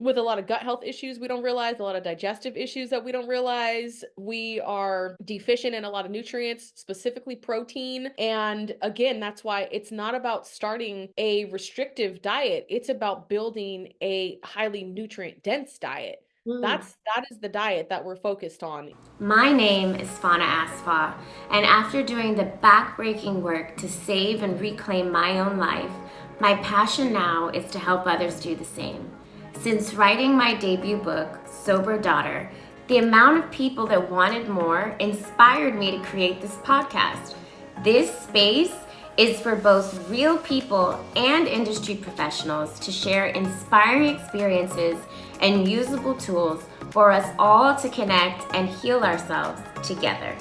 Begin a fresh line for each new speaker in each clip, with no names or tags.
with a lot of gut health issues we don't realize, a lot of digestive issues that we don't realize. We are deficient in a lot of nutrients, specifically protein. And again, that's why it's not about starting a restrictive diet. It's about building a highly nutrient dense diet.
Mm.
That is the diet that we're focused on.
My name is Fana Asfa, and after doing the backbreaking work to save and reclaim my own life, my passion now is to help others do the same. Since writing my debut book, Sober Daughter, the amount of people that wanted more inspired me to create this podcast. This space is for both real people and industry professionals to share inspiring experiences and usable tools for us all to connect and heal ourselves together.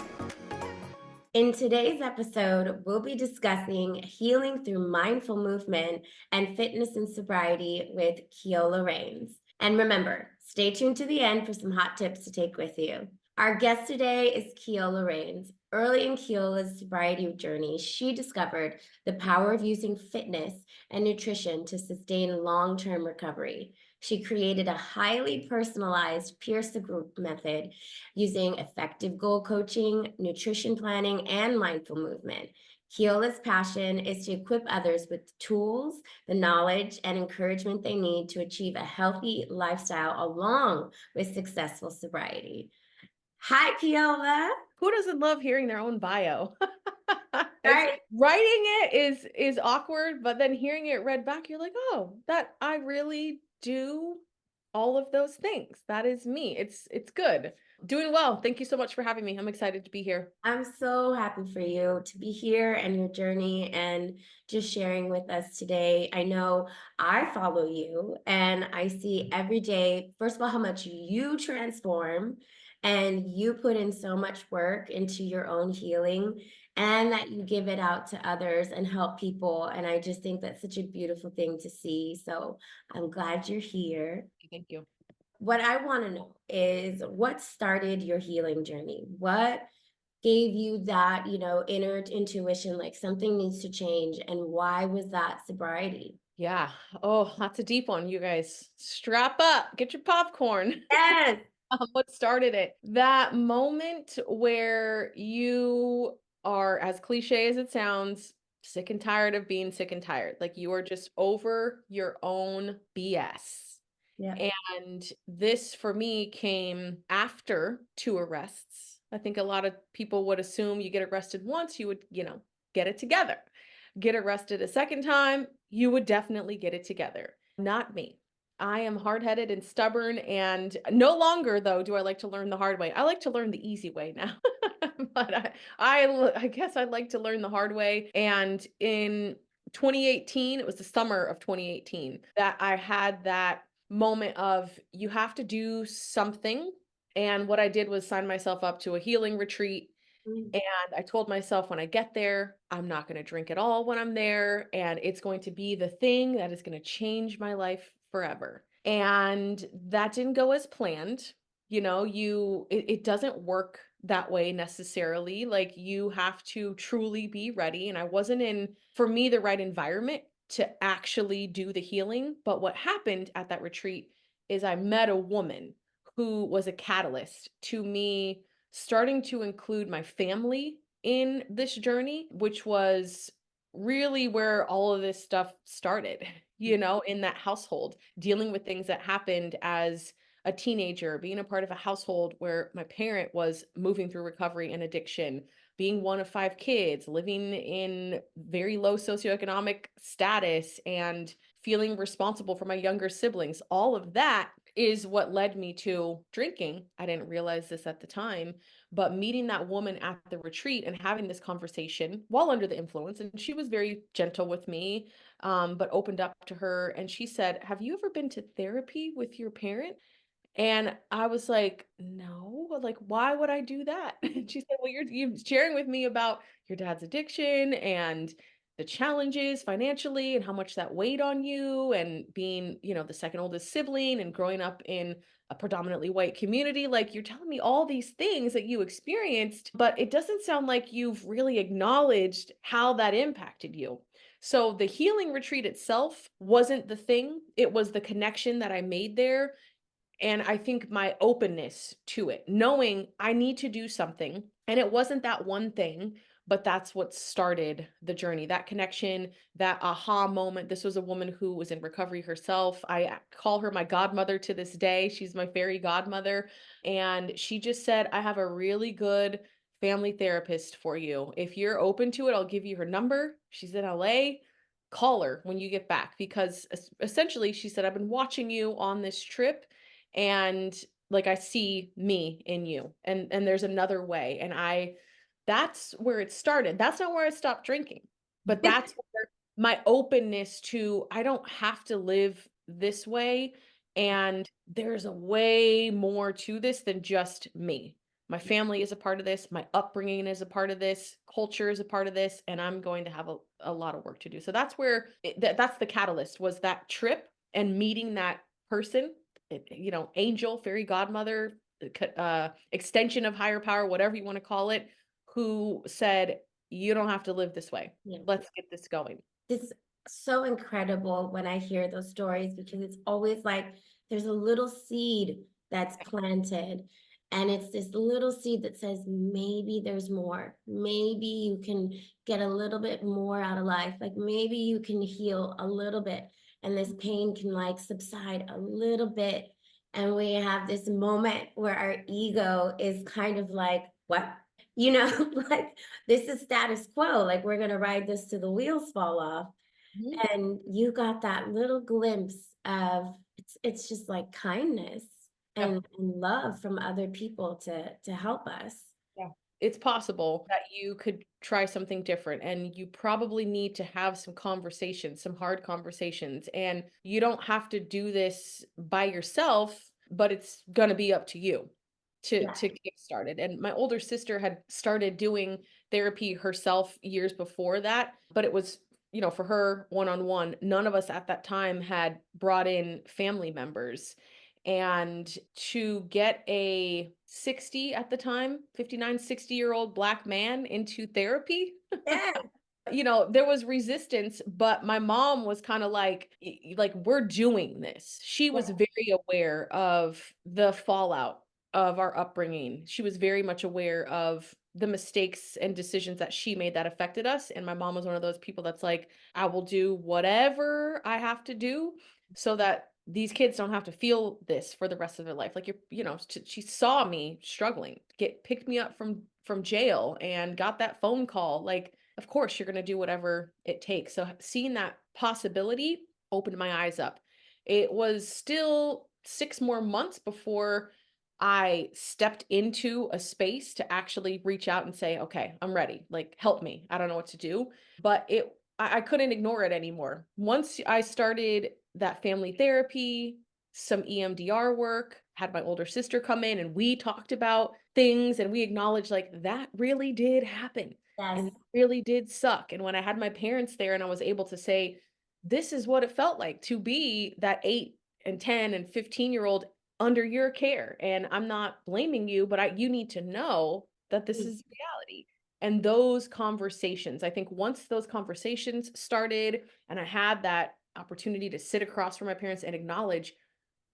In today's episode, we'll be discussing healing through mindful movement and fitness and sobriety with Kiola Rains. And remember, stay tuned to the end for some hot tips to take with you. Our guest today is Kiola Rains. Early in Kiola's sobriety journey, she discovered the power of using fitness and nutrition to sustain long-term recovery. She created a highly personalized Pierce the Group method using effective goal coaching, nutrition planning, and mindful movement. Kiola's passion is to equip others with tools, the knowledge, and encouragement they need to achieve a healthy lifestyle along with successful sobriety. Hi, Kiola.
Who doesn't love hearing their own bio? It's
Right.
writing it is awkward, but then hearing it read back, you're like, "Oh, that I really do all of those things. That is me." It's good. Doing well. Thank you so much for having me. I'm excited to be here.
I'm so happy for you to be here and your journey and just sharing with us today. I know I follow you and I see every day, first of all, how much you transform and you put in so much work into your own healing and that you give it out to others and help people. And I just think that's such a beautiful thing to see. So I'm glad you're here.
Thank you.
What I want to know is what started your healing journey? What gave you that, inner intuition, like something needs to change? And why was that sobriety?
Yeah. Oh, that's a deep one, you guys. Strap up. Get your popcorn.
Yes.
What started it? That moment where you are, as cliche as it sounds, sick and tired of being sick and tired. Like you are just over your own BS.
Yeah.
And this for me came after 2 arrests. I think a lot of people would assume you get arrested once, you would, get it together. Get arrested a second time, you would definitely get it together. Not me. I am hard-headed and stubborn, and no longer though do I like to learn the hard way. I like to learn the easy way now. But I guess I'd like to learn the hard way. And in 2018, it was the summer of 2018 that I had that moment of you have to do something. And what I did was sign myself up to a healing retreat.
Mm.
And I told myself when I get there, I'm not going to drink at all when I'm there. And it's going to be the thing that is going to change my life forever. And that didn't go as planned. It doesn't work that way necessarily. Like you have to truly be ready. And I wasn't in, for me, the right environment to actually do the healing. But what happened at that retreat is I met a woman who was a catalyst to me starting to include my family in this journey, which was really where all of this stuff started, in that household, dealing with things that happened as a teenager, being a part of a household where my parent was moving through recovery and addiction, being one of 5 kids, living in very low socioeconomic status, and feeling responsible for my younger siblings. All of that is what led me to drinking. I didn't realize this at the time, but meeting that woman at the retreat and having this conversation while under the influence, and she was very gentle with me, but opened up to her. And she said, "Have you ever been to therapy with your parent?" And I was like, "No, like, why would I do that?" And she said, "Well, you're sharing with me about your dad's addiction and the challenges financially and how much that weighed on you and being, the second oldest sibling and growing up in a predominantly white community. Like, you're telling me all these things that you experienced, but it doesn't sound like you've really acknowledged how that impacted you." So the healing retreat itself wasn't the thing. It was the connection that I made there. And I think my openness to it, knowing I need to do something. And it wasn't that one thing, but that's what started the journey, that connection, that aha moment. This was a woman who was in recovery herself. Call her my godmother to this day. She's my fairy godmother. And she just said, I have a really good family therapist for you. If you're open to it, I'll give you her number. She's in LA. Call her when you get back because essentially she said, I've been watching you on this trip and like I see me in you and there's another way and I that's where it started. That's not where I stopped drinking. But that's where my openness to I don't have to live this way and there's a way more to this than just me. My family is a part of this, my upbringing is a part of this, culture is a part of this, and I'm going to have a lot of work to do. So that's where that's the catalyst was that trip and meeting that person angel, fairy godmother, extension of higher power, whatever you want to call it, who said, you don't have to live this way.
Yeah.
Let's get this going.
It's so incredible when I hear those stories because it's always like there's a little seed that's planted. And it's this little seed that says, maybe there's more. Maybe you can get a little bit more out of life. Like maybe you can heal a little bit and this pain can like subside a little bit. And we have this moment where our ego is kind of like, what? You know, like this is status quo, like we're gonna ride this till the wheels fall off.
Mhm.
And you got that little glimpse of it's just like kindness
Yeah.
and love from other people to help us.
Yeah. It's possible that you could try something different and you probably need to have some conversations, some hard conversations. And you don't have to do this by yourself, but it's going to be up to you
Yeah.
to get started. And my older sister had started doing therapy herself years before that, but it was for her one-on-one. None of us at that time had brought in family members. And to get a 60 at the time, 59, 60-year-old Black man into therapy,
Yeah.
there was resistance, but my mom was kind of like, we're doing this. She was
Yeah.
very aware of the fallout of our upbringing. She was very much aware of the mistakes and decisions that she made that affected us. And my mom was one of those people that's like, I will do whatever I have to do so that these kids don't have to feel this for the rest of their life. Like she saw me struggling, picked me up from jail and got that phone call. Like, of course you're going to do whatever it takes. So seeing that possibility opened my eyes up. It was still 6 more months before I stepped into a space to actually reach out and say, okay, I'm ready. Like, help me. I don't know what to do. But I couldn't ignore it anymore. Once I started that family therapy, some EMDR work, had my older sister come in and we talked about things and we acknowledged like that really did happen and
Yes.
it really did suck. And when I had my parents there and I was able to say, this is what it felt like to be that 8 and 10 and 15-year-old under your care. And I'm not blaming you, but you need to know that this
Mm.
is reality. And those conversations, I think once those conversations started and I had that opportunity to sit across from my parents and acknowledge,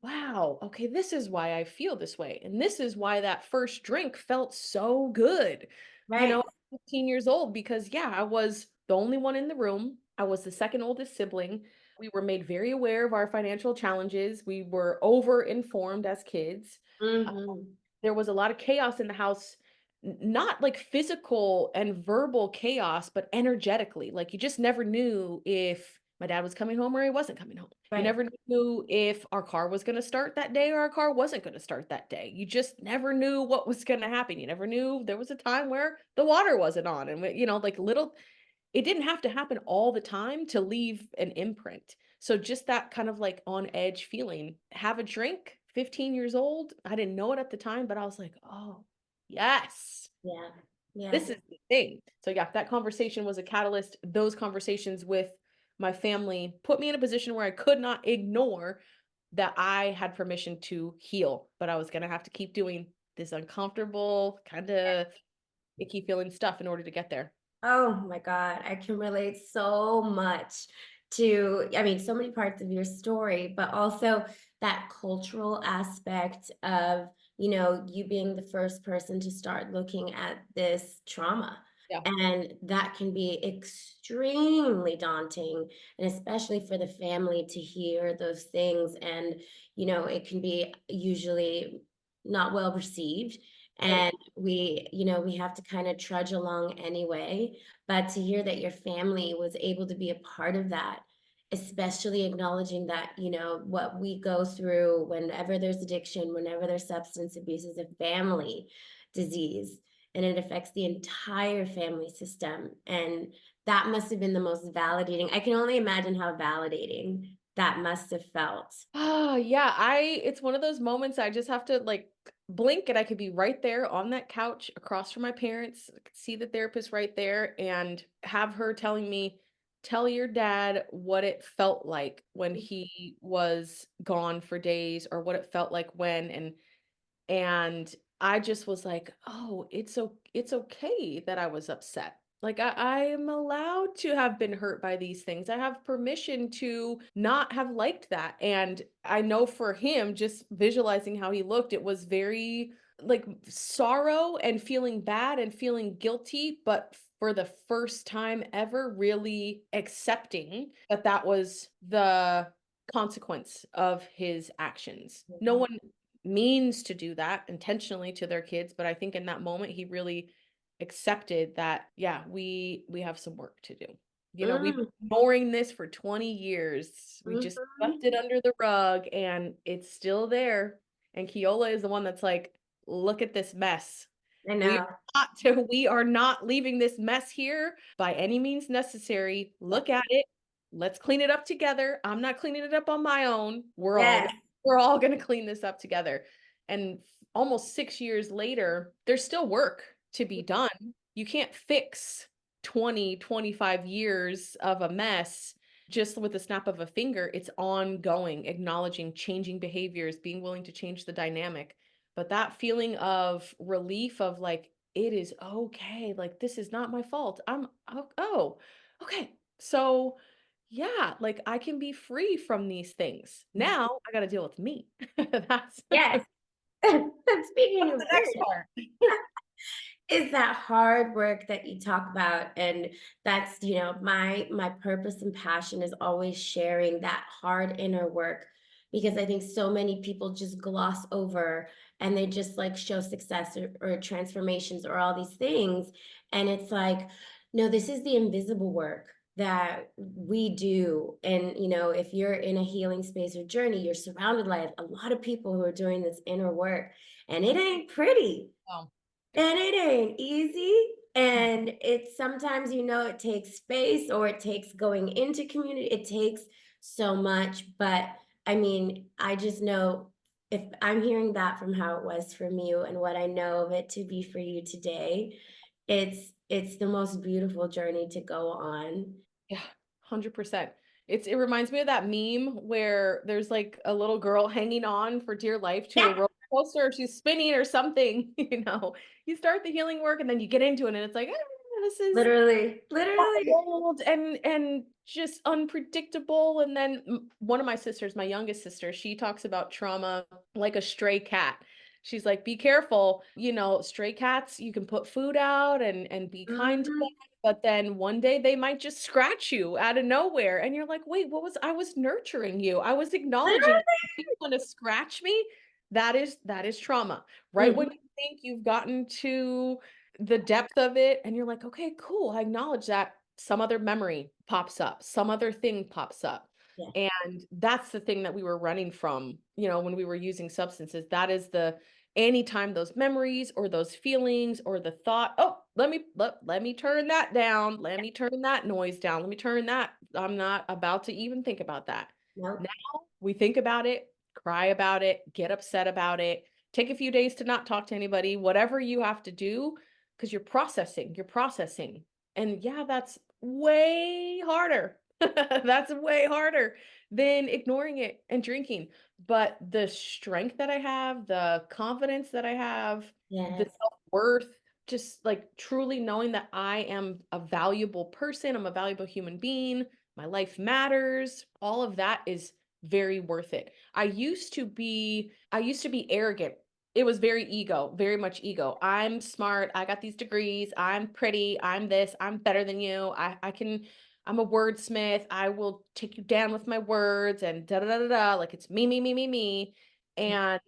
wow, okay, this is why I feel this way. And this is why that first drink felt so good,
Right.
15 years old, because yeah, I was the only one in the room. I was the second oldest sibling. We were made very aware of our financial challenges. We were over informed as kids.
Hmm.
There was a lot of chaos in the house, not like physical and verbal chaos, but energetically. Like you just never knew if my dad was coming home or he wasn't coming home. You
Right.
never knew if our car was going to start that day or our car wasn't going to start that day. You just never knew what was going to happen. You never knew there was a time where the water wasn't on and like little it didn't have to happen all the time to leave an imprint. So just that kind of like on edge feeling, have a drink, 15 years old. I didn't know it at the time, but I was like, oh, yes,
Yeah. Yeah.
this is the thing. So yeah, that conversation was a catalyst. Those conversations with my family put me in a position where I could not ignore that I had permission to heal, but I was going to have to keep doing this uncomfortable, kind of icky feeling stuff in order to get there.
Oh my God, I can relate so much to, I mean, so many parts of your story, but also that cultural aspect of, you being the first person to start looking at this trauma.
Yeah.
And that can be extremely daunting, and especially for the family to hear those things. And, it can be usually not well received.
Right.
And we have to kind of trudge along anyway, but to hear that your family was able to be a part of that, especially acknowledging that, what we go through whenever there's addiction, whenever there's substance abuse, is a family disease, and it affects the entire family system. And that must have been the most validating. I can only imagine how validating that must have felt.
Ah, yeah, it's one of those moments I just have to like blink and I could be right there on that couch across from my parents, I could see the therapist right there and have her telling me, "Tell your dad what it felt like when he was gone for days or what it felt like when." And I just was like, "Oh, it's okay that I was upset. Like I am allowed to have been hurt by these things. I have permission to not have liked that." And I know for him, just visualizing how he looked, it was very like sorrow and feeling bad and feeling guilty, but for the first time ever, really accepting that that was the consequence of his actions. No
Mhm.
one means to do that intentionally to their kids, but I think in that moment he really accepted that, yeah, we have some work to do. We've
Mm,
been ignoring this for 20 years. We just
mhm.
swept it under the rug and it's still there. And Kiola is the one that's like, look at this mess.
I
We
know.
are we are not leaving this mess here by any means necessary.
Yeah.
Look at it. Let's clean it up together. I'm not cleaning it up on my own.
Yes.
We're all going to clean this up together. And almost 6 years later, there's still work to be done. You can't fix 20, 25 years of a mess just with the snap of a finger. It's ongoing, acknowledging changing behaviors, being willing to change the dynamic. But that feeling of relief of like, it is okay. Like, this is not my fault. Oh, okay. So, yeah, like I can be free from these things. Now I got to deal with me. That's
Yes. Speaking
What's
of
the next
which,
part?
is that hard work that you talk about. And that's, my purpose and passion is always sharing that hard inner work, because I think so many people just gloss over, and they just like show success, or transformations, or all these things. And it's like, no, this is the invisible work that we do. And if you're in a healing space or journey, you're surrounded by a lot of people who are doing this inner work, and it ain't pretty,
Oh,
and it ain't easy. And it's sometimes, it takes space, or it takes going into community. It takes so much. But I mean, I just know, if I'm hearing that from how it was from you and what I know of it to be for you today, it's the most beautiful journey to go on.
yeah, 100%. It reminds me of that meme where there's like a little girl hanging on for dear life to a
Yeah,
roller coaster, she's spinning or something, you know. You start the healing work and then you get into it and it's like, this is
literally, literally.
wild and just unpredictable. And then one of my sisters, my youngest sister, she talks about trauma like a stray cat. She's like, be careful, stray cats, you can put food out and be kind to them,
Mhm.
but then one day they might just scratch you out of nowhere and you're like, wait, I was nurturing you, I was acknowledging
Literally.
you want to scratch me. That is trauma. Right when
Mhm.
you think you've gotten to the depth of it and you're like, "Okay, cool. I acknowledge that." Some other memory pops up, some other thing pops up.
Yeah.
And that's the thing that we were running from, when we were using substances. That is the anytime those memories or those feelings or the thought, "Oh, let me turn that down. Let me turn that noise down. Let me turn that. I'm not about to even think about that."
Nope.
Now we think about it, cry about it, get upset about it, take a few days to not talk to anybody, whatever you have to do, because you're processing. And yeah, that's way harder. That's way harder than ignoring it and drinking. But the strength that I have, the confidence that I have, the
Yes.
self-worth, just like truly knowing that I am a valuable person, I'm a valuable human being, my life matters, all of that is very worth it. I used to be arrogant. It was very ego, very much ego. I'm smart, I got these degrees, I'm pretty, I'm this, I'm better than you. I'm a wordsmith. I will take you down with my words and da da da da da. Like it's me, me, me, me, me. And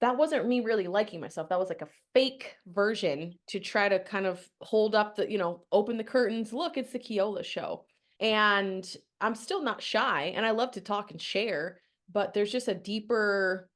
that wasn't me really liking myself. That was like a fake version to try to kind of hold up open the curtains. Look, it's the Kiola show. And I'm still not shy and I love to talk and share, but there's just a deeper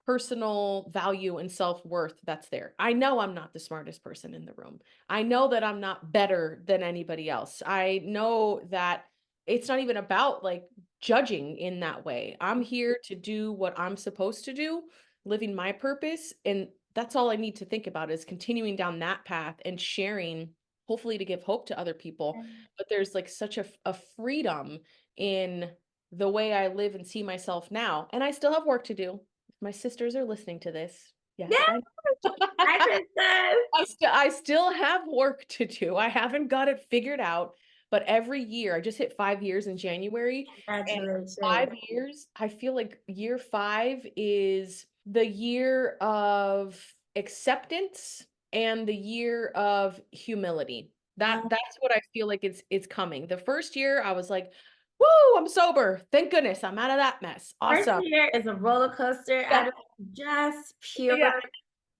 personal value and self-worth that's there. I know I'm not the smartest person in the room. I know that I'm not better than anybody else. I know that it's not even about like judging in that way. I'm here to do what I'm supposed to do, living my purpose, and that's all I need to think about is continuing down that path and sharing, hopefully to give hope to other people. But there's like such a freedom in the way I live and see myself now. And I still have work to do. If my sisters are listening to this,
Yeah,
yes, I know.
hi, princess.
I still have work to do. I haven't got it figured out, but every year I just hit 5 years in January, and
Congratulations.
5 years, I feel like year 5 is the year of acceptance and the year of humility. That's what I feel like it's coming. The first year I was like, "Woo, I'm sober. Thank goodness I'm out of that mess.
First
Awesome."
year is a roller coaster
Yeah,
out of just pure
yeah,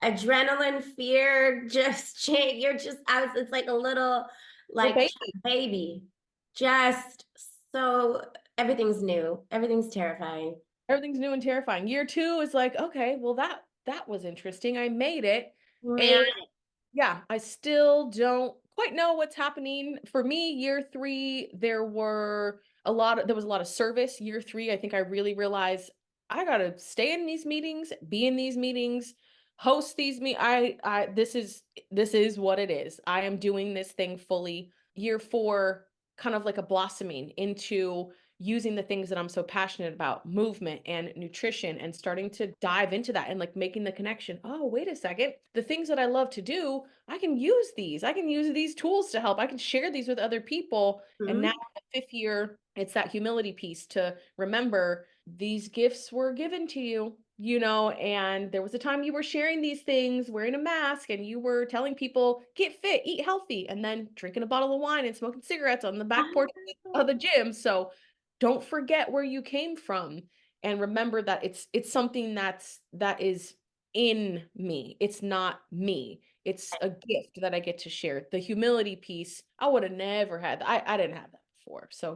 adrenaline, fear, just change. You're just, it's like a little
little
like
baby.
baby. Just so everything's new. Everything's terrifying.
Everything's new and terrifying. Year 2 is like, "Okay, well, that was interesting. I made it." And
Made
yeah, I still don't quite know what's happening. For me, year 3, there was a lot of service. Year 3, I think I really realized I gotta stay in these meetings, be in these meetings, host these this is what it is. I am doing this thing fully. Year 4, kind of like a blossoming into using the things that I'm so passionate about, movement and nutrition, and starting to dive into that and like making the connection. Oh, wait a second. The things that I love to do, I can use these. I can use these tools to help. I can share these with other people. And now
Mhm.
in the 5th year, it's that humility piece to remember these gifts were given to you, and there was a time you were sharing these things, wearing a mask, and you were telling people, get fit, eat healthy, and then drinking a bottle of wine and smoking cigarettes on the back porch of the gym. So don't forget where you came from and remember that it's something that is in me. It's not me. It's a gift that I get to share. The humility piece, I would have never had. I didn't have that before. So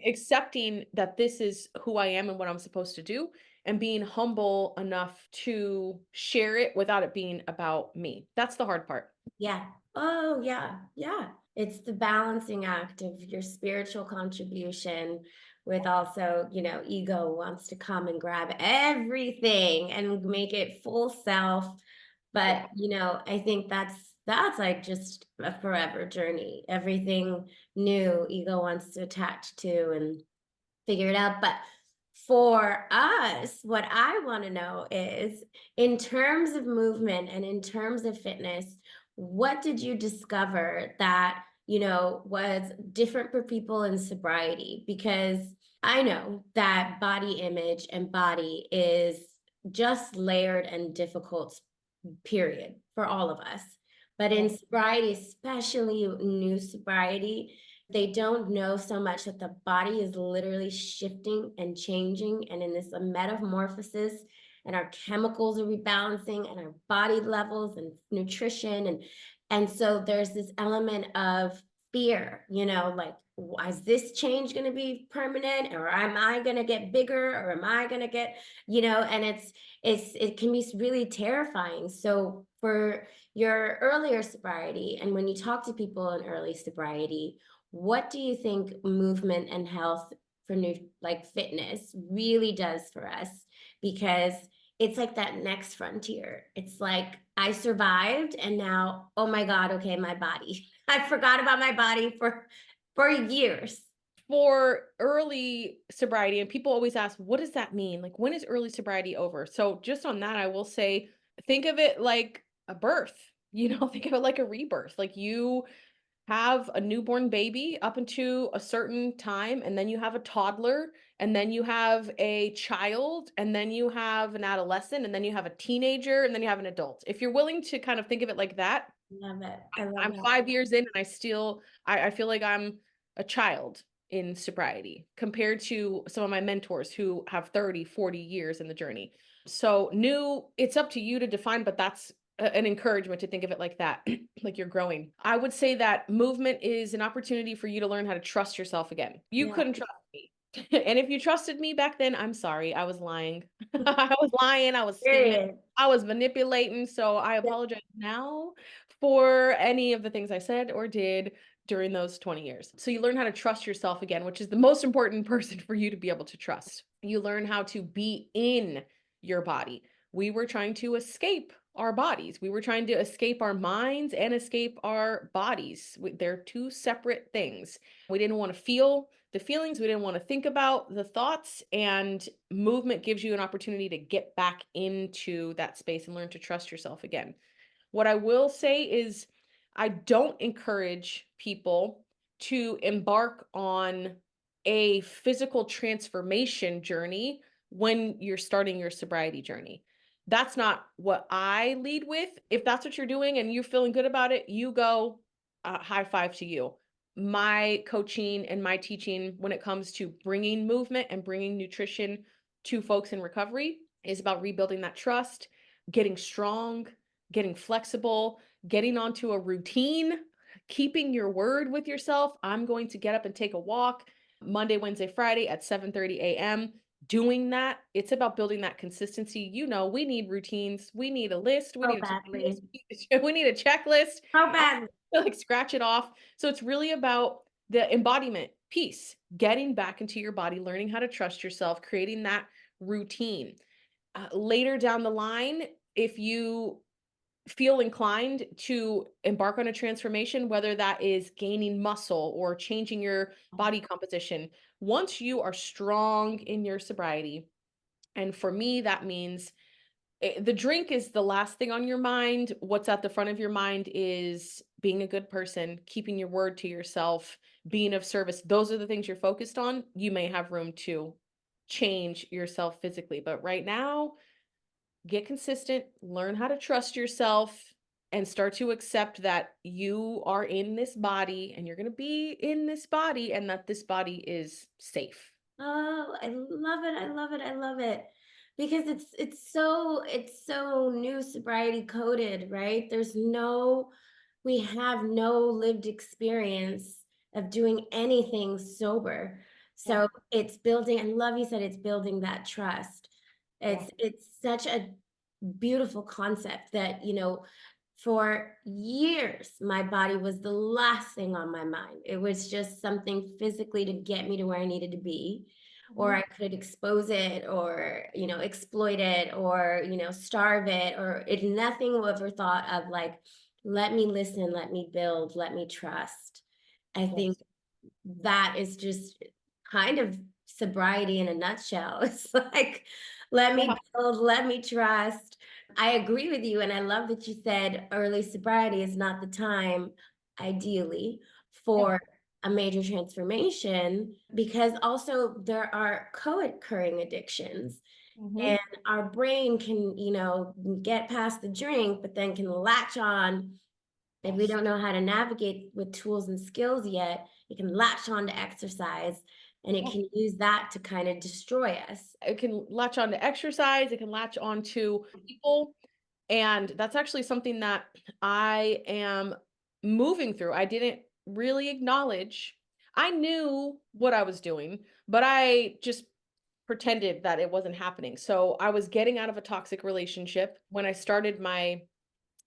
accepting that this is who I am and what I'm supposed to do, and being humble enough to share it without it being about me. That's the hard part.
Yeah. Oh, yeah. Yeah. It's the balancing act of your spiritual contribution with also, ego wants to come and grab everything and make it full self. But,
Yeah.
I think that's like just a forever journey. Everything new ego wants to attach to and figure it out. But for us, what I want to know is in terms of movement and in terms of fitness, what did you discover that, was different for people in sobriety? Because I know that body image and body is just layered and difficult, period, for all of us. But
Yeah.
in sobriety, especially new sobriety, they don't know so much that the body is literally shifting and changing and in this metamorphosis, and our chemicals are rebalancing and our body levels and nutrition, and so there's this element of fear, like, is this change going to be permanent, or am I going to get bigger, or am I going to get, and it can be really terrifying. So for your earlier sobriety, and when you talk to people in early sobriety, what do you think movement and health for new, like fitness, really does for us? Because it's like that next frontier. It's like I survived and now, oh my God, okay, my body. I forgot about my body for years.
For early sobriety, and people always ask, what does that mean? Like, when is early sobriety over? So, just on that, I will say, think of it like a birth. Think of it like a rebirth. Like you have a newborn baby up into a certain time, and then you have a toddler, and then you have a child, and then you have an adolescent, and then you have a teenager, and then you have an adult. If you're willing to kind of think of it like that,
Love it. I love
I'm
it.
5 years in and I feel like I'm a child in sobriety compared to some of my mentors who have 30, 40 years in the journey. So new, it's up to you to define, but that's an encouragement to think of it like that, like you're growing. I would say that movement is an opportunity for you to learn how to trust yourself again. You
Yeah.
couldn't trust me. And if you trusted me back then, I'm sorry. I was lying. I was lying. I was scheming.
Period.
I was manipulating. So I apologize now for any of the things I said or did during those 20 years. So you learn how to trust yourself again, which is the most important person for you to be able to trust. You learn how to be in your body. We were trying to escape our bodies. We were trying to escape our minds and escape our bodies. They're two separate things. We didn't want to feel the feelings, we didn't want to think about the thoughts, and movement gives you an opportunity to get back into that space and learn to trust yourself again. What I will say is, I don't encourage people to embark on a physical transformation journey when you're starting your sobriety journey. That's not what I lead with. If that's what you're doing and you're feeling good about it, you go, high five to you. My coaching and my teaching when it comes to bringing movement and bringing nutrition to folks in recovery is about rebuilding that trust, getting strong, getting flexible, getting onto a routine, keeping your word with yourself. I'm going to get up and take a walk Monday, Wednesday, Friday at 7:30 a.m. Doing that, it's about building that consistency. We need routines. We need a list. We
So
need a to-do
badly.
list. We need a checklist.
So
I
badly.
like scratch it off. So it's really about the embodiment piece, getting back into your body, learning how to trust yourself, creating that routine. Later down the line, if you feel inclined to embark on a transformation, whether that is gaining muscle or changing your body composition, once you are strong in your sobriety, and for me, that means the drink is the last thing on your mind. What's at the front of your mind is being a good person, keeping your word to yourself, being of service. Those are the things you're focused on. You may have room to change yourself physically, but right now, get consistent, learn how to trust yourself, and start to accept that you are in this body and you're going to be in this body and that this body is safe.
Oh, I love it. I love it. I love it. Because it's so new sobriety coded, right? We have no lived experience of doing anything sober.
Yeah.
So it's building, I love you said it's building that trust.
Yeah.
It's such a beautiful concept that, for years, my body was the last thing on my mind. It was just something physically to get me to where I needed to be, or
Mhm.
I could expose it, or, exploit it, or, starve it, or it nothing ever thought of like, let me listen, let me build, let me trust. I think
Yes.
that is just kind of sobriety in a nutshell. It's like, let
Yeah.
me build, let me trust. I agree with you. And I love that you said early sobriety is not the time, ideally,
Yeah.
for a major transformation, because also there are co occurring addictions.
Mhm.
And our brain can, get past the drink, but then can latch on if we
Yes.
don't know how to navigate with tools and skills yet, it can latch on to exercise and it
Yeah.
can use that to kind of destroy us.
It can latch on to exercise, it can latch on to people. And that's actually something that I am moving through. I didn't really acknowledge. I knew what I was doing, but I just pretended that it wasn't happening. So I was getting out of a toxic relationship when I started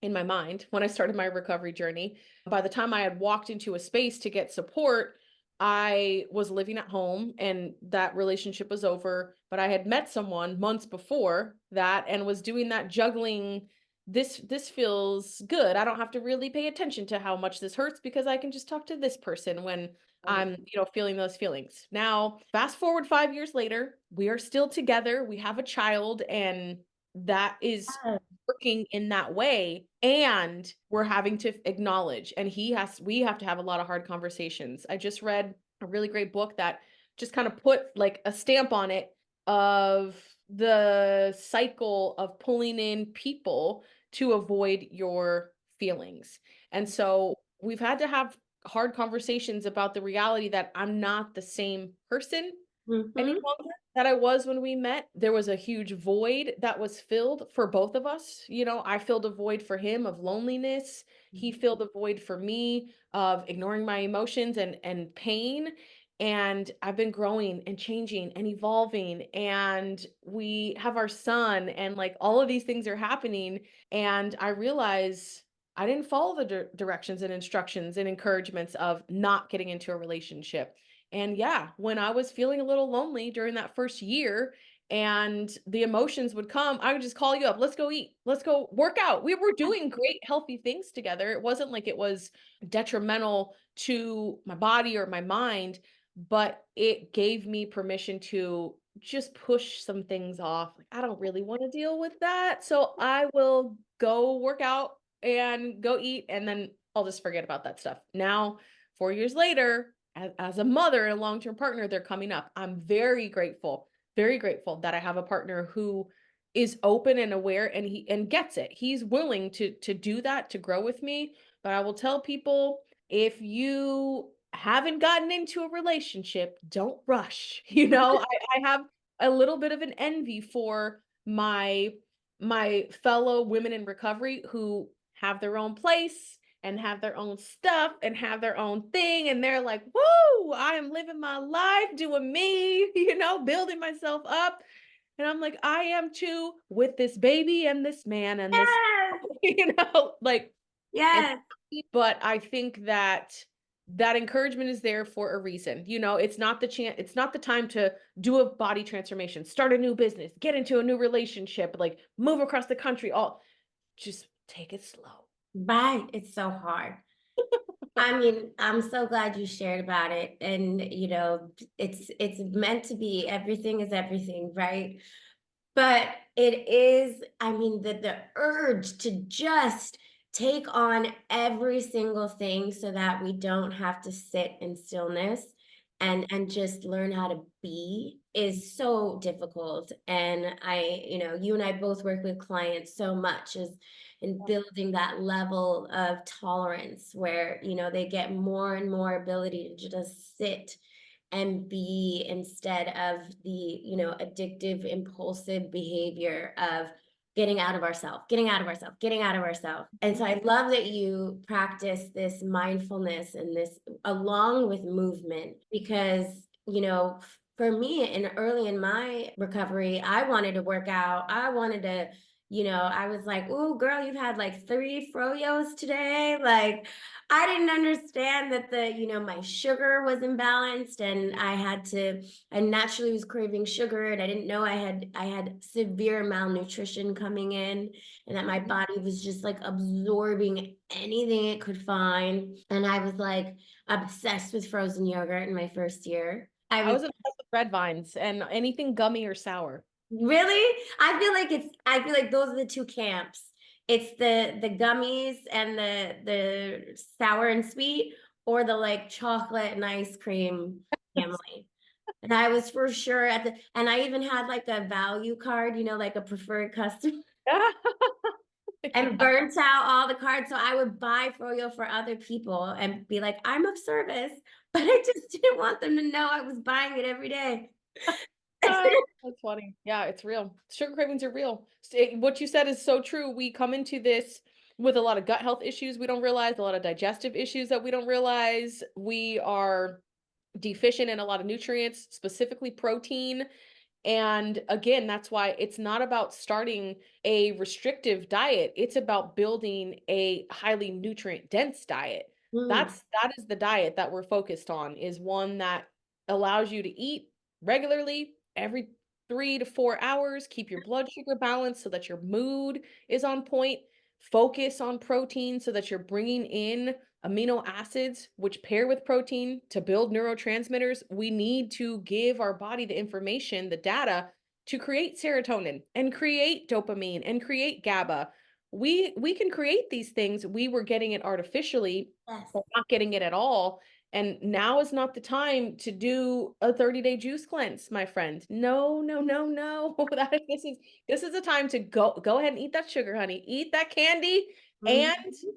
in my mind when I started my recovery journey. By the time I had walked into a space to get support, I was living at home and that relationship was over. But I had met someone months before that and was doing that juggling. This feels good. I don't have to really pay attention to how much this hurts because I can just talk to this person when
Right.
I'm feeling those feelings. Now, fast forward 5 years later, we are still together. We have a child, and that is
Yes.
working in that way, and we're having to acknowledge, and we have to have a lot of hard conversations. I just read a really great book that just kind of put like a stamp on it of the cycle of pulling in people to avoid your feelings. And so we've had to have hard conversations about the reality that I'm not the same person any
Mhm.
longer that I was when we met. There was a huge void that was filled for both of us. You know, I filled a void for him of loneliness. He filled a void for me of ignoring my emotions and pain. And I've been growing and changing and evolving. And we have our son, and like all of these things are happening. And I realize I didn't follow the directions and instructions and encouragements of not getting into a relationship. And yeah, when I was feeling a little lonely during that first year and the emotions would come, I would just call you up. Let's go eat. Let's go work out. We were doing great, healthy things together. It wasn't like it was detrimental to my body or my mind, but it gave me permission to just push some things off. Like, I don't really want to deal with that. So I will go work out and go eat, and then I'll just forget about that stuff. Now, 4 years later, as a mother and a long-term partner, they're coming up. I'm very grateful that I have a partner who is open and aware, and he and gets it. He's willing to do that, to grow with me. But I will tell people, if you haven't gotten into a relationship, don't rush. I have a little bit of an envy for my fellow women in recovery who have their own place and have their own stuff and have their own thing. And they're like, whoa, I am living my life, doing me, building myself up. And I'm like, I am too, with this baby and this man and this,
Yes.
like it's,
Yes.
but I think that that encouragement is there for a reason. It's not the time to do a body transformation, start a new business, get into a new relationship, like move across the country. All just take it slow.
Right. It's so hard. I mean, I'm so glad you shared about it. And it's meant to be. Everything is everything, right? But it is, I mean, the urge to just take on every single thing so that we don't have to sit in stillness and just learn how to be is so difficult. And you and I both work with clients so much as in building that level of tolerance where, they get more and more ability to just sit and be instead of the addictive impulsive behavior of getting out of ourselves, getting out of ourselves, getting out of ourselves. And so I love that you practice this mindfulness and this along with movement because for me in early in my recovery, I wanted to work out, I wanted to, I was like, oh girl, you've had like 3 froyos today, like I didn't understand that my sugar was imbalanced and I naturally was craving sugar and I didn't know I had severe malnutrition coming in and that my
Mhm.
body was just like absorbing anything it could find. And I was like obsessed with frozen yogurt in my first year. I
I
was
was obsessed with red vines and anything gummy or sour.
really, I feel like those are the two camps. It's the gummies and the sour and sweet, or the like chocolate and ice cream family. And I was for sure and I even had like a value card, like a preferred customer, and
Yeah.
burnt out all the cards. So I would buy froyo for other people and be like, I'm of service, but I just didn't want them to know I was buying it every day.
That's funny. Yeah, it's real. Sugar cravings are real. What you said is so true. We come into this with a lot of gut health issues we don't realize, a lot of digestive issues that we don't realize. We are deficient in a lot of nutrients, specifically protein. And again, that's why it's not about starting a restrictive diet. It's about building a highly nutrient dense diet.
Mm,
That is the diet that we're focused on, is one that allows you to eat regularly every 3 to 4 hours, keep your blood sugar balanced so that your mood is on point, focus on protein so that you're bringing in amino acids, which pair with protein to build neurotransmitters. We need to give our body the information, the data to create serotonin and create dopamine and create GABA. We can create these things. We were getting it artificially
Yes.
or not getting it at all. And now is not the time to do a 30-day juice cleanse, my friend. No, no, no, no. This is a time to go ahead and eat that sugar, honey. Eat that candy and
Mhm.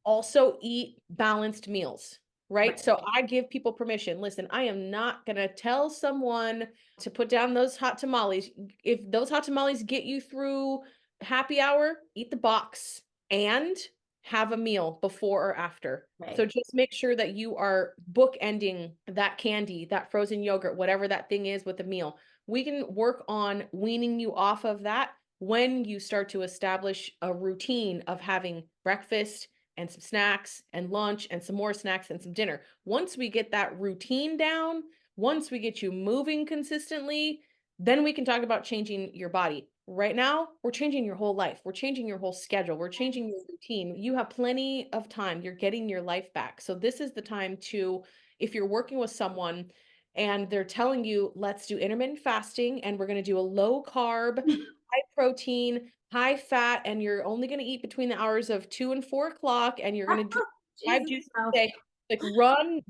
also eat balanced meals, right?
Right.
So I give people permission. Listen, I am not going to tell someone to put down those hot tamales. If those hot tamales get you through happy hour, eat the box and have a meal before or after. So
Right.
just make sure that you are bookending that candy, that frozen yogurt, whatever that thing is with the meal. We can work on weaning you off of that when you start to establish a routine of having breakfast and some snacks and lunch and some more snacks and some dinner. Once we get that routine down, once we get you moving consistently, then we can talk about changing your body. Right now, we're changing your whole life. We're changing your whole schedule. We're changing your routine. You have plenty of time. You're getting your life back. So, this is the time to, if you're working with someone and they're telling you, let's do intermittent fasting and we're going to do a low carb, high protein, high fat, and you're only going to eat between the hours of 2 and 4 o'clock, and you're going to drink five
Jesus,
juices a
no.
day. Like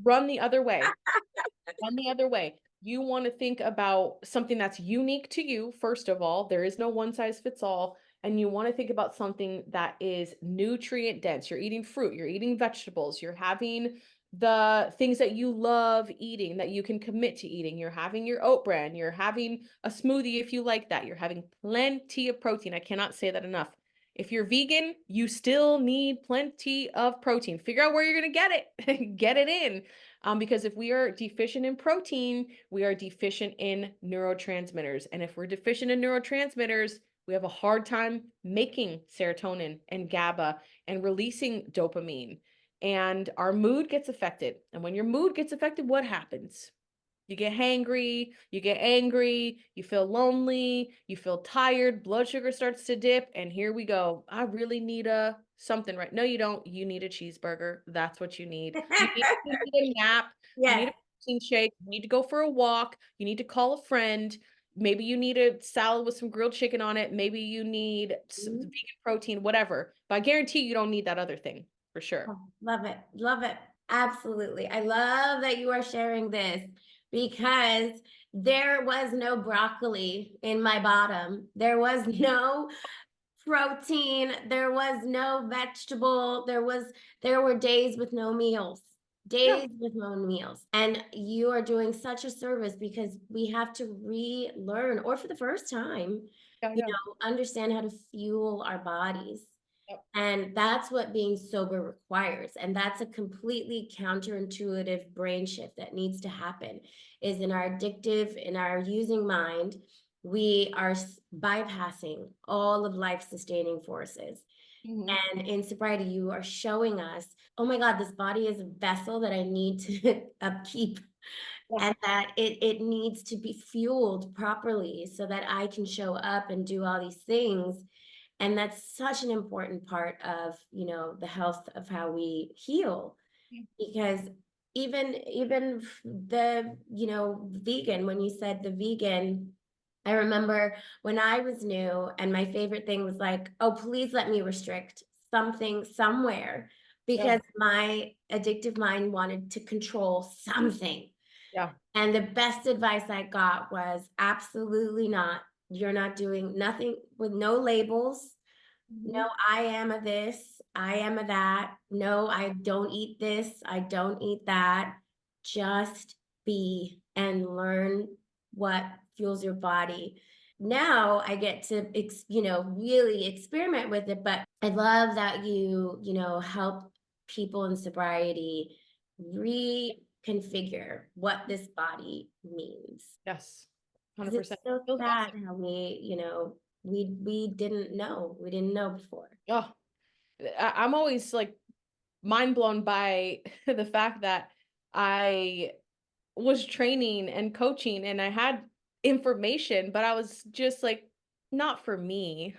run the other way. Run the other way. You want to think about something that's unique to you, first of all. There is no one size fits all. And you want to think about something that is nutrient dense. You're eating fruit, you're eating vegetables, you're having the things that you love eating that you can commit to eating. You're having your oat bran, you're having a smoothie if you like that. You're having plenty of protein. I cannot say that enough. If you're vegan, you still need plenty of protein. Figure out where you're going to get it. Get it in. Because if we are deficient in protein, we are deficient in neurotransmitters. And if we're deficient in neurotransmitters, we have a hard time making serotonin and GABA and releasing dopamine. And our mood gets affected. And when your mood gets affected, what happens? You get hangry, you get angry, you feel lonely, you feel tired, blood sugar starts to dip, and here we go. I really need a something right. No, you don't. You need a cheeseburger. That's what you need. You need a nap. You need
Yes.
a protein shake. You need to go for a walk. You need to call a friend. Maybe you need a salad with some grilled chicken on it. Maybe you need some
Mhm.
vegan protein, whatever. But I guarantee you don't need that other thing for sure.
Oh, love it. Love it. Absolutely. I love that you are sharing this because there was no broccoli in my bottom. There was no protein, there was no vegetable, there were days with no meals.
Yeah,
Days with no meals. And you are doing such a service because we have to relearn or for the first time,
yeah, yeah.
understand how to fuel our bodies.
Yep.
And that's what being sober requires. And that's a completely counterintuitive brain shift that needs to happen is in our addictive, in our using mind, we are bypassing all of life sustaining forces.
Mhm.
And in sobriety, you are showing us, oh my God, this body is a vessel that I need to upkeep
Yeah.
and that it needs to be fueled properly so that I can show up and do all these things. And that's such an important part of, the health of how we heal because even the, vegan, when you said the vegan, I remember when I was new and my favorite thing was like, oh, please let me restrict something somewhere
Yeah.
because my addictive mind wanted to control something.
Yeah.
And the best advice I got was absolutely not. You're not doing nothing with no labels. No,
Mhm.
I am a this, I am a that. No, I don't eat this, I don't eat that. Just be and learn what fuels your body. Now I get to, really experiment with it, but I love that help people in sobriety reconfigure what this body means.
Yes.
Because it's
100%.
so
Feels
sad
awesome.
how we didn't know before.
Oh, I'm always like mind blown by the fact that I was training and coaching and I had information, but I was just like, not for me.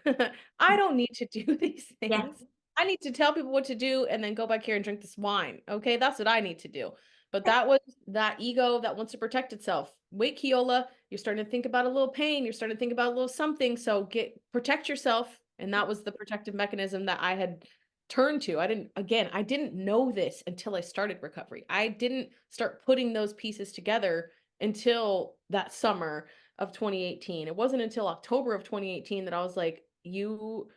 I don't need to do these
Yes.
things. I need to tell people what to do and then go back here and drink this wine. Okay. That's what I need to do. But that was that ego that wants to protect itself. Wait, Kiola, you're starting to think about a little pain. You're starting to think about a little something. So protect yourself. And that was the protective mechanism that I had turned to. I didn't know this until I started recovery. I didn't start putting those pieces together until that summer of 2018. It wasn't until October of 2018 that I was like, you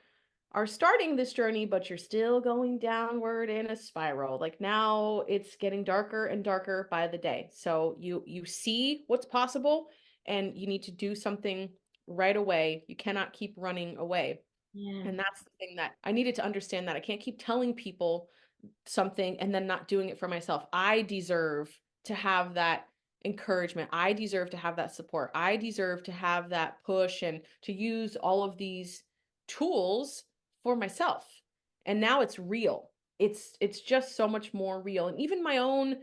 are starting this journey, but you're still going downward in a spiral. Like now it's getting darker and darker by the day. So you see what's possible and you need to do something right away. You cannot keep running away.
Yeah.
And that's the thing that I needed to understand, that I can't keep telling people something and then not doing it for myself. I deserve to have that encouragement. I deserve to have that support. I deserve to have that push and to use all of these tools for myself. And now it's real. It's just so much more real. And even my own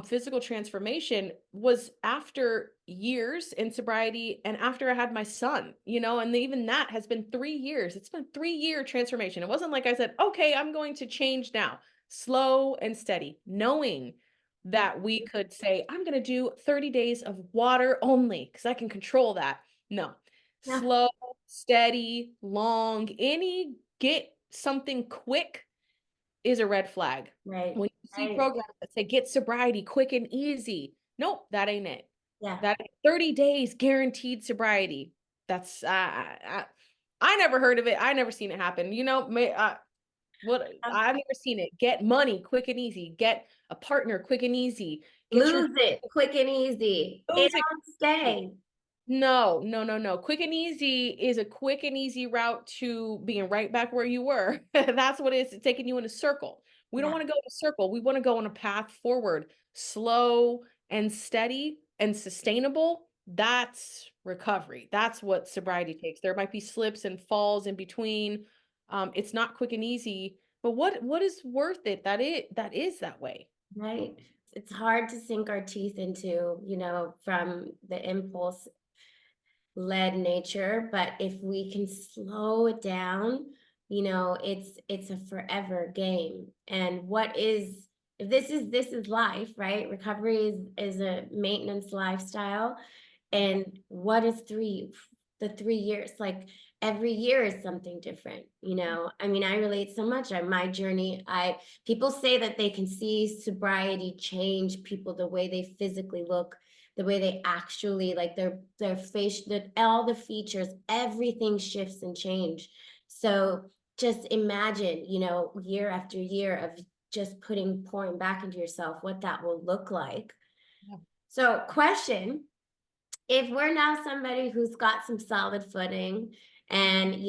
physical transformation was after years in sobriety and after I had my son, and even that has been 3 years. It's been 3 year transformation. It wasn't like I said, okay, I'm going to change now. Slow and steady, knowing that we could say, I'm going to do 30 days of water only because I can control that. No,
Yeah.
slow, steady, long, get something quick is a red flag.
Right.
When you see
Right.
programs that say get sobriety quick and easy, nope, that ain't it.
Yeah.
That 30 days guaranteed sobriety. That's I never heard of it. I never seen it happen. What I've never seen it. Get money quick and easy. Get a partner quick and easy. Get your
Lose it quick and easy. It
music.
don't stay.
No, no, no, no. Quick and easy is a quick and easy route to being right back where you were. That's what it is. It's taking you in a circle. We don't
Yeah.
want to go in a circle. We want to go on a path forward, slow and steady and sustainable. That's recovery. That's what sobriety takes. There might be slips and falls in between. It's not quick and easy, but what is worth it? That is that way.
Right. It's hard to sink our teeth into, from the impulse led nature, but if we can slow it down, it's a forever game. And what is if this is life, right? Recovery is a maintenance lifestyle. And what is the 3 years? Like every year is something different, I mean, I relate so much on my journey. People say that they can see sobriety change people, the way they physically look, the way they actually, like their face, all the features, everything shifts and change. So just imagine, year after year of just pouring back into yourself, what that will look like.
Yeah.
So question, if we're now somebody who's got some solid footing, and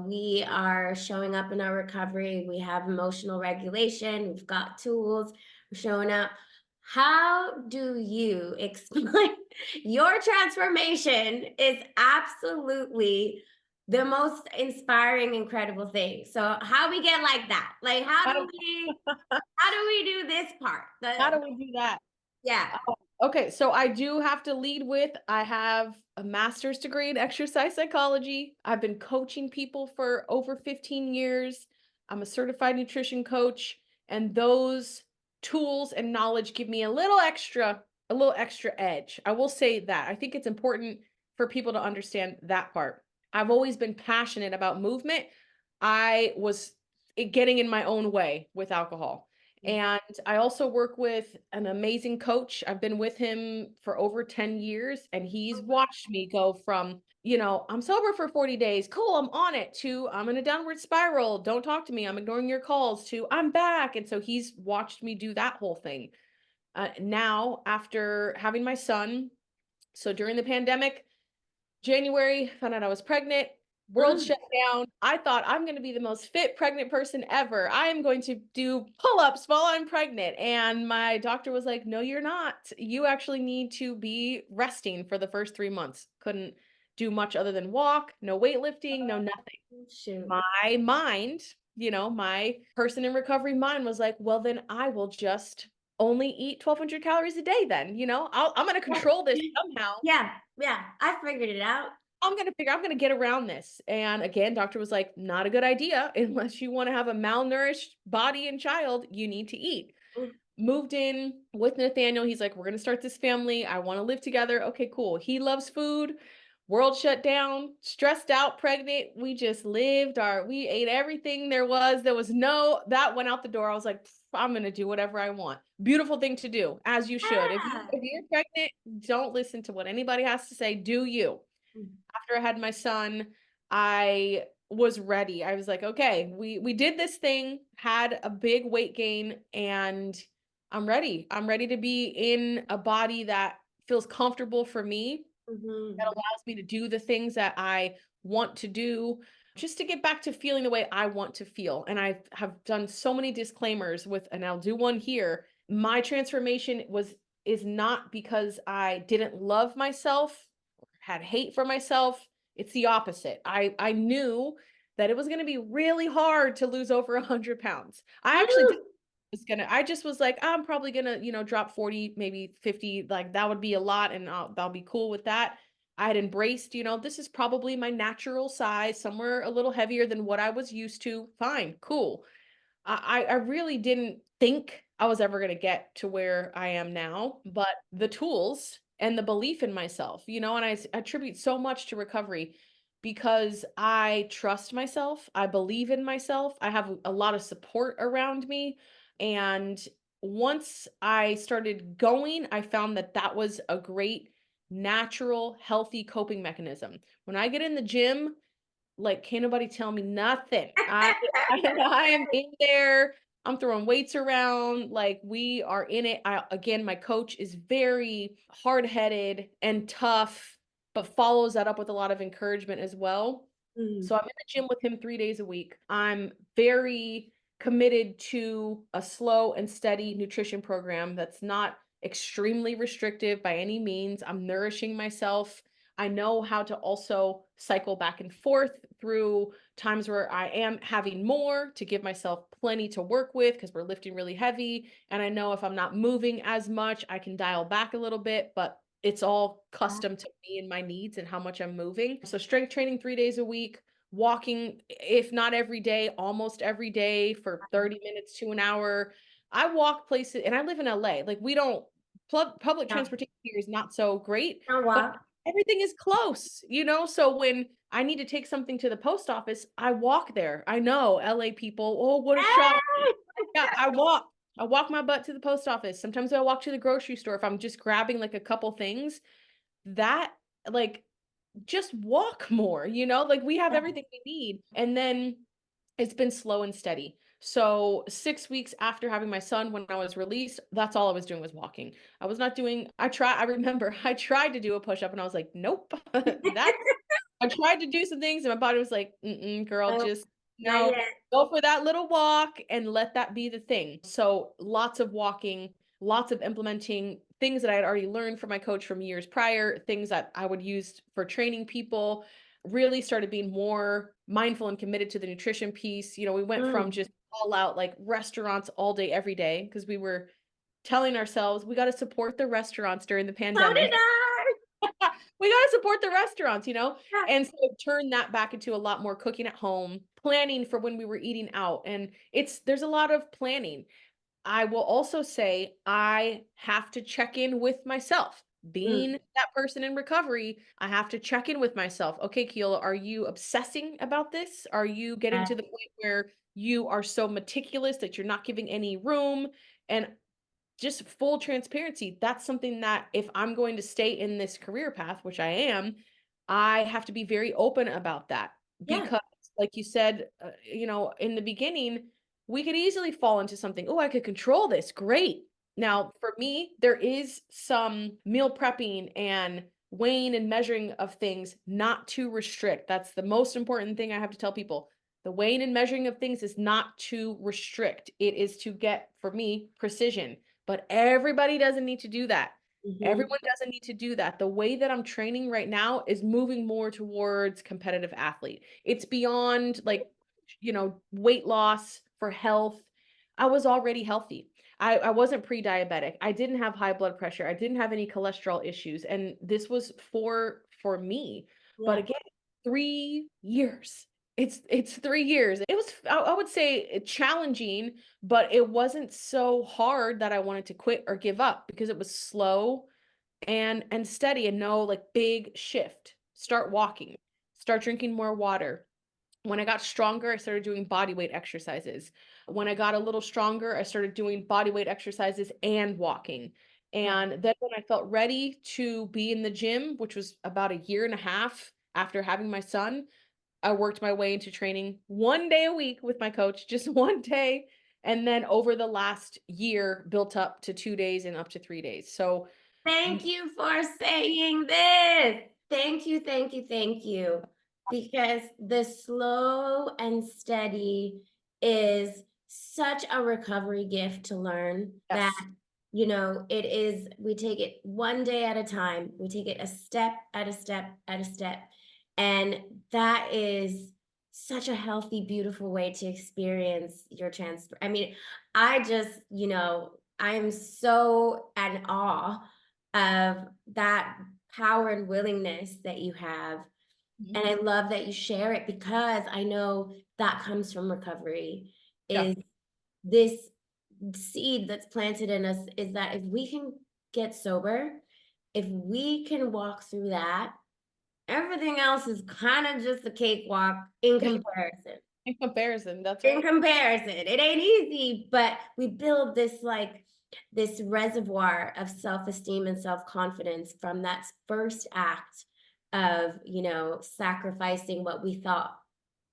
we are showing up in our recovery, we have emotional regulation, we've got tools, we're showing up, how do you explain your transformation is absolutely the most inspiring, incredible thing? So how we get like that, like how
How
do
do,
we how do we do this part,
how do we do that?
yeah.
Okay, so I do have to lead with I have a master's degree in exercise psychology. I've been coaching people for over 15 years. I'm a certified nutrition coach, and those tools and knowledge give me a little extra edge. I will say that. I think it's important for people to understand that part. I've always been passionate about movement. I was getting in my own way with alcohol. And I also work with an amazing coach. I've been with him for over 10 years, and he's watched me go from, I'm sober for 40 days. Cool, I'm on it, to I'm in a downward spiral. Don't talk to me. I'm ignoring your calls, to I'm back. And so he's watched me do that whole thing. Now, after having my son, so during the pandemic, January, found out I was pregnant. World
Mm.
shut down. I thought I'm going to be the most fit pregnant person ever. I am going to do pull ups while I'm pregnant. And my doctor was like, no, you're not. You actually need to be resting for the first 3 months. Couldn't do much other than walk, no weightlifting, no nothing.
Shoot.
My mind, my person in recovery mind was like, well, then I will just only eat 1,200 calories a day then, I'm going to control this somehow.
Yeah, yeah, I figured it out.
I'm gonna get around this. And again, doctor was like, not a good idea. Unless you want to have a malnourished body and child, you need to eat. moved in with Nathaniel. He's like, we're going to start this family. I want to live together. Okay, cool. He loves food. World shut down, stressed out, pregnant. We just lived we ate everything there was. There was that went out the door. I was like, I'm going to do whatever I want. Beautiful thing to do, as you should.
Yeah.
If you're pregnant, don't listen to what anybody has to say. Do you?
Mm.
After I had my son, I was ready. I was like, okay, we did this thing, had a big weight gain, and I'm ready. I'm ready to be in a body that feels comfortable for me, that
Mhm.
allows me to do the things that I want to do, just to get back to feeling the way I want to feel. And I have done so many disclaimers and I'll do one here. My transformation is not because I didn't love myself, had hate for myself. It's the opposite. I knew that it was going to be really hard to lose over 100 pounds. I actually
Woo!
I just was like, I'm probably gonna, drop 40, maybe 50, like that would be a lot, and I'll be cool with that. I had embraced, this is probably my natural size, somewhere a little heavier than what I was used to. Fine, cool. I really didn't think I was ever gonna get to where I am now, but the tools and the belief in myself, and attribute so much to recovery because I trust myself, I believe in myself, I have a lot of support around me, and once I started going, I found that that was a great natural, healthy coping mechanism. When I get in the gym, like, can't nobody tell me nothing. I am in there. I'm throwing weights around. Like, we are in it. Again, my coach is very hard-headed and tough, but follows that up with a lot of encouragement as well. So
Mhm.
I'm in the gym with him 3 days a week. I'm very committed to a slow and steady nutrition program that's not extremely restrictive by any means. I'm nourishing myself. I know how to also cycle back and forth through times where I am having more to give myself plenty to work with because we're lifting really heavy. And I know if I'm not moving as much, I can dial back a little bit, but it's all custom to me and my needs and how much I'm moving. So strength training 3 days a week, walking, if not every day, almost every day for 30 minutes to an hour. I walk places and I live in LA. Like, we don't public
Yeah.
transportation here is not so great,
Now
but
walk.
everything is close, so when I need to take something to the post office, I walk there. I know LA people, oh, what a shock.
Hey!
Yeah, I walk. I walk my butt to the post office. Sometimes I walk to the grocery store if I'm just grabbing like a couple things. That like just walk more, like we have
Yeah.
everything we need. And then it's been slow and steady. So 6 weeks after having my son, when I was released, that's all I was doing was walking. I was not doing, I remember I tried to do a push up and I was like, nope, I tried to do some things and my body was like, mm-mm, girl,
Oh,
just
not
no,
yet.
go for that little walk and let that be the thing. So lots of walking, lots of implementing things that I had already learned from my coach from years prior, things that I would use for training people, really started being more mindful and committed to the nutrition piece. We went from
Mm.
just all out like restaurants all day, every day, because we were telling ourselves we got to support the restaurants during the
So did
pandemic.
I.
We gotta support the restaurants,
Yeah.
and so turn that back into a lot more cooking at home, planning for when we were eating out, and there's a lot of planning. I will also say I have to check in with myself.
Mm.
Being that person in recovery, I have to check in with myself. Okay, Kiola, are you obsessing about this? Are you getting
Yeah.
to the point where you are so meticulous that you're not giving any room? And just full transparency, that's something that if I'm going to stay in this career path, which I am, I have to be very open about that
Yeah.
because, like you said, in the beginning, we could easily fall into something. Oh, I could control this. Great. Now, for me, there is some meal prepping and weighing and measuring of things not to restrict. That's the most important thing I have to tell people. The weighing and measuring of things is not to restrict, it is to get, for me, precision, but everybody doesn't need to do that.
Mhm.
Everyone doesn't need to do that. The way that I'm training right now is moving more towards competitive athlete. It's beyond like, weight loss for health. I was already healthy. I wasn't pre-diabetic. I didn't have high blood pressure. I didn't have any cholesterol issues. And this was for me. But
Yeah.
again, 3 years. It's 3 years. It was I would say challenging, but it wasn't so hard that I wanted to quit or give up because it was slow and steady and no, like, big shift. Start walking, start drinking more water. When I got stronger, I started doing body weight exercises. When I got a little stronger, I started doing body weight exercises and walking.
Wow.
And then when I felt ready to be in the gym, which was about a year and a half after having my son, I worked my way into training 1 day a week with my coach, just 1 day, and then over the last year built up to 2 days and up to 3 days. So,
Thank
mm,
you for saying this. Thank you, thank you, thank you. Because the slow and steady is such a recovery gift to learn that,
yes.
it is, we take it one day at a time. We take it a step at a step at a step. And that is such a healthy, beautiful way to experience your transfer. I mean, I just, I am so in awe of that power and willingness that you have.
Mhm.
And I love that you share it because I know that comes from recovery.
Yeah,
Is this seed that's planted in us is that if we can get sober, if we can walk through that, everything else is kind of just a cakewalk in comparison.
in comparison, that's
In
right.
comparison, it ain't easy, but we build this reservoir of self-esteem and self-confidence from that first act of, sacrificing what we thought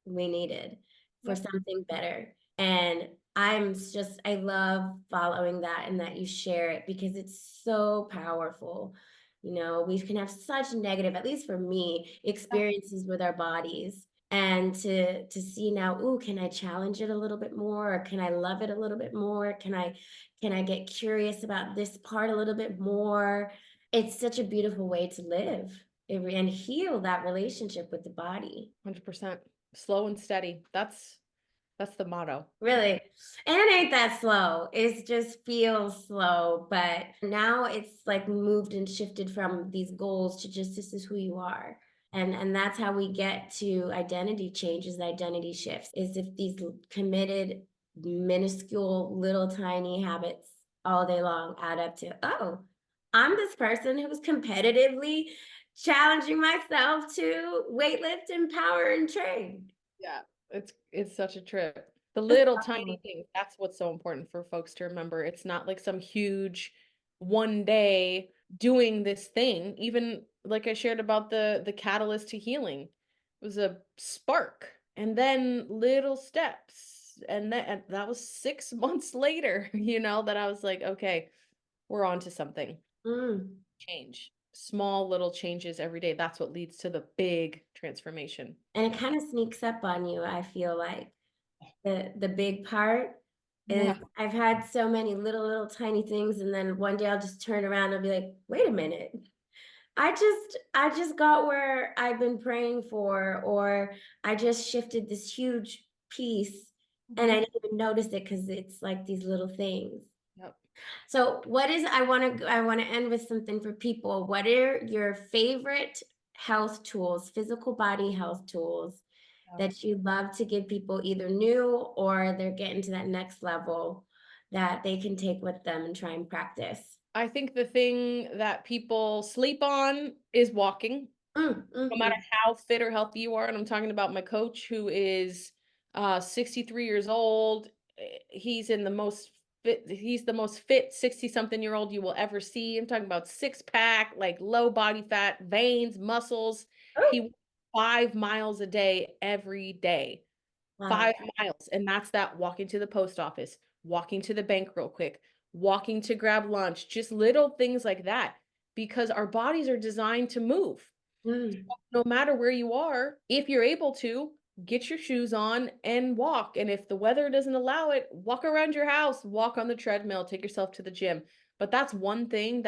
we needed for
Yep,
something better. And I love following that and that you share it because it's so powerful. We can have such negative, at least for me,
yeah,
experiences with our bodies. And to see now, ooh, can I challenge it a little bit more? Or can I love it a little bit more? Can I get curious about this part a little bit more? It's such a beautiful way to live and heal that relationship with the body.
100%. Slow and steady. That's the motto.
Really. And it ain't that slow. It just feels slow. But now it's like moved and shifted from these goals to just this is who you are. And that's how we get to identity changes, identity shifts, is if these committed, minuscule, little tiny habits all day long add up to, oh, I'm this person who's competitively challenging myself to weightlift and power and train.
Yeah, it's such a trip. The
It's
little tiny
awesome.
things, that's what's so important for folks to remember. It's not like some huge one day doing this thing. Even like I shared about the catalyst to healing. It was a spark and then little steps. And that was 6 months later, that I was like, okay, we're on to something.
Mm.
Change. Small little changes every day. That's what leads to the big transformation.
And it kind of sneaks up on you, I feel like. The big part is
Yeah.
I've had so many little tiny things, and then one day I'll just turn around and I'll be like, wait a minute. I just got where I've been praying for, or I just shifted this huge piece and I
Mhm.
didn't even notice it because it's like these little things.
Yep.
So what is I want to end with something for people. What are your favorite health tools, physical body health tools
Yeah.
that you love to give people either new or they're getting to that next level that they can take with them and try and practice?
I think the thing that people sleep on is walking. No matter
Mhm.
how fit or healthy you are, and I'm talking about my coach who is 63 years old. He's the most fit 60 something year old you will ever see. I'm talking about six pack, like low body fat, veins, muscles.
Oh,
He walks 5 miles a day every day.
wow.
5 miles, and that's that walking to the post office, walking to the bank real quick, walking to grab lunch, just little things like that, because our bodies are designed to move.
Mm,
No matter where you are, if you're able to, get your shoes on and walk. And if the weather doesn't allow it, walk around your house, walk on the treadmill, take yourself to the gym. But that's one thing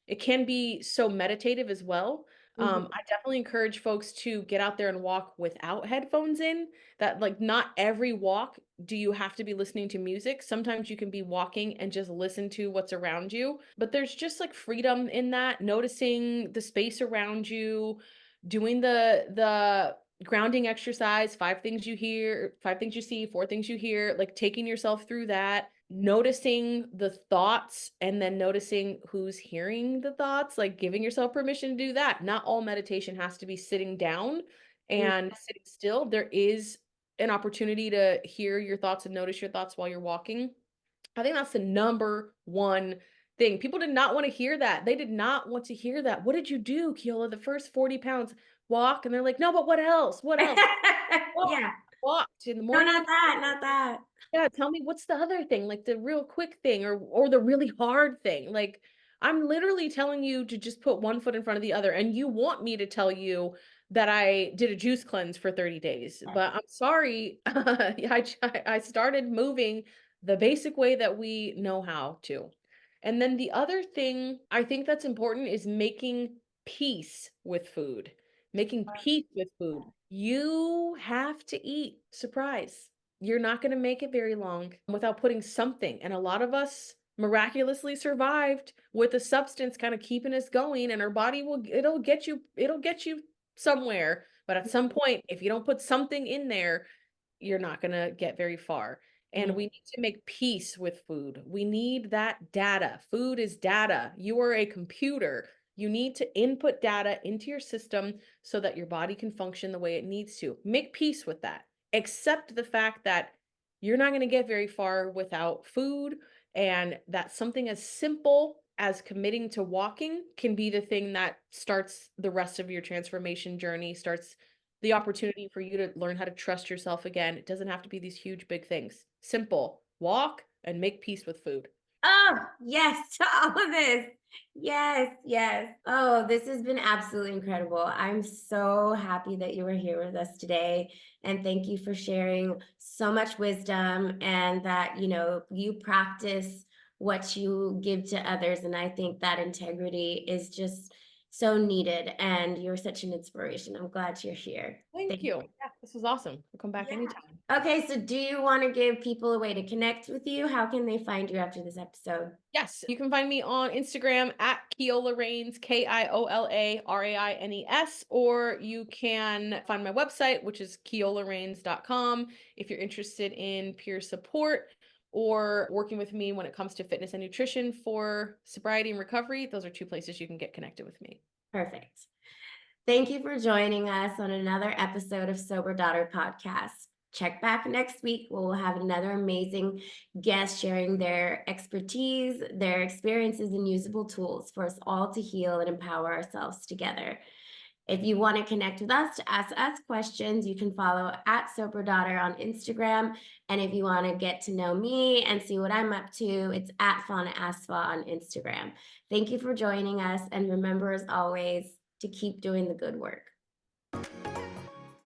it can be so meditative as well.
mhm,
I definitely encourage folks to get out there and walk without headphones in. That, like, not every walk do you have to be listening to music. Sometimes you can be walking and just listen to what's around you. But there's just like freedom in that, noticing the space around you, doing the grounding exercise, 5 things you see, 4 things you hear, like taking yourself through that, noticing the thoughts and then noticing who's hearing the thoughts, like giving yourself permission to do that. Not all meditation has to be sitting down
Mm.
and sitting still. There is an opportunity to hear your thoughts and notice your thoughts while you're walking. I think that's the number one thing. People did not want to hear that. They did not want to hear that. "What did you do, Kiola, the first 40 pounds?" "Walk." And they're like, "No, but what else? What else?" "Walk."
Yeah.
Walked in the
No,
morning
not
and
that, not that.
yeah, tell me what's the other thing, like the real quick thing or the really hard thing. Like I'm literally telling you to just put one foot in front of the other and you want me to tell you that I did a juice cleanse for 30 days. But I'm sorry. I started moving the basic way that we know how to. And then the other thing I think that's important is making peace with food. Making peace with food. You have to eat. Surprise. You're not gonna make it very long without putting something, and a lot of us miraculously survived with a substance kinda keeping us going, and our body will it'll get you somewhere, but at some point, if you don't put something in there, you're not gonna get very far. And
Mm.
we need to make peace with food. We need that data. Food is data. You are a computer. You need to input data into your system so that your body can function the way it needs to. Make peace with that. Accept the fact that you're not going to get very far without food, and that something as simple as committing to walking can be the thing that starts the rest of your transformation journey, starts the opportunity for you to learn how to trust yourself again. It doesn't have to be these huge, big things. Simple. Walk and make peace with food.
Oh, yes, to all of this. Yes, yes. Oh, this has been absolutely incredible. I'm so happy that you were here with us today. And thank you for sharing so much wisdom and that, you practice what you give to others. And I think that integrity is just so needed. And you're such an inspiration. I'm glad you're here.
Thank
Thank
you. Yeah, this was awesome. I'll come back
Yeah.
anytime.
Okay, so do you want to give people a way to connect with you? How can they find you after this episode?
Yes, you can find me on Instagram at Kiola Rains, KIOLARAINES, or you can find my website, which is kiolarains.com, if you're interested in peer support or working with me when it comes to fitness and nutrition for sobriety and recovery. Those are two places you can get connected with me.
Perfect. Thank you for joining us on another episode of Sober Daughter Podcast. Check back next week. We'll have another amazing guest sharing their expertise, their experiences, and usable tools for us all to heal and empower ourselves together. If you want to connect with us to ask us questions, you can follow at Sober Daughter on Instagram. And if you want to get to know me and see what I'm up to, it's at Fauna Asfa on Instagram. Thank you for joining us. And remember, as always, to keep doing the good work.